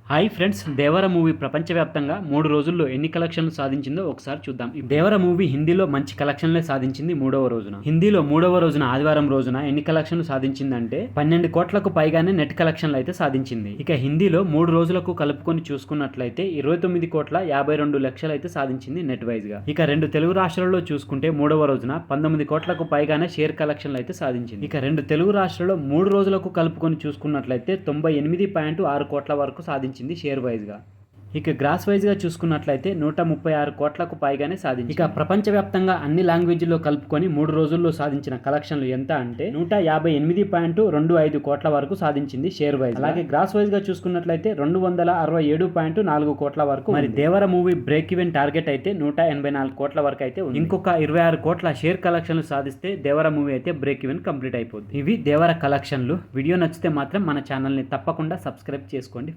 Hi friends, దేవర movie ప్రపంచవ్యాప్తంగా 3 రోజుల్లో ఎన్ని కలెక్షన్లు సాధించిందో ఒకసారి చూద్దాం. ఈ దేవర మూవీ హిందీలో మంచి కలెక్షన్లే సాధించింది మూడవ రోజున. హిందీలో మూడవ రోజున ఆదివారం రోజున ఎన్ని కలెక్షన్లు సాధించిందంటే 12 కోట్లకు పైగానే నెట్ కలెక్షన్లు అయితే సాధించింది. ఇక హిందీలో 3 రోజులకు కలుపుకొని చూసుకున్నట్లయితే 29 కోట్ల 52 లక్షలు అయితే సాధించింది నెట్ వైజ్ గా. ఇక 2 తెలుగు రాష్ట్రాల్లో చూసుకుంటే మూడవ రోజున 19 కోట్లకు పైగానే షేర్ కలెక్షన్లు అయితే సాధించింది. ఇక 2 తెలుగు రాష్ట్రాల్లో 3 రోజులకు కలుపుకొని చూసుకున్నట్లయితే 98.6 కోట్ల వరకు సాధించింది షేర్ వైజ్గా. ఇక గ్రాస్ వైజ్గా చూసుకున్నట్లయితే 136 కోట్లకు పైగానే సాధించింది. ఇక ప్రపంచవ్యాప్తంగా అన్ని లాంగ్వేజ్లో కలుపుకొని 3 రోజుల్లో సాధించిన కలెక్షన్లు ఎంత అంటే 158.25 కోట్ల వరకు సాధించింది షేర్ వైజ్. అలాగే గ్రాస్ వైజ్గా చూసుకున్నట్లయితే 267.4 కోట్ల వరకు. మరి దేవర మూవీ బ్రేక్ ఈవెన్ టార్గెట్ అయితే 184 కోట్ల వరకు అయితే ఉంది. ఇంకొక 26 కోట్ల షేర్ కలెక్షన్లు సాధిస్తే దేవర మూవీ అయితే బ్రేక్ ఈవెన్ కంప్లీట్ అయిపోతుంది. ఇవి దేవర కలెక్షన్లు. వీడియో నచ్చితే మాత్రం మన ఛానల్ని తప్పకుండా సబ్స్క్రైబ్ చేసుకోండి.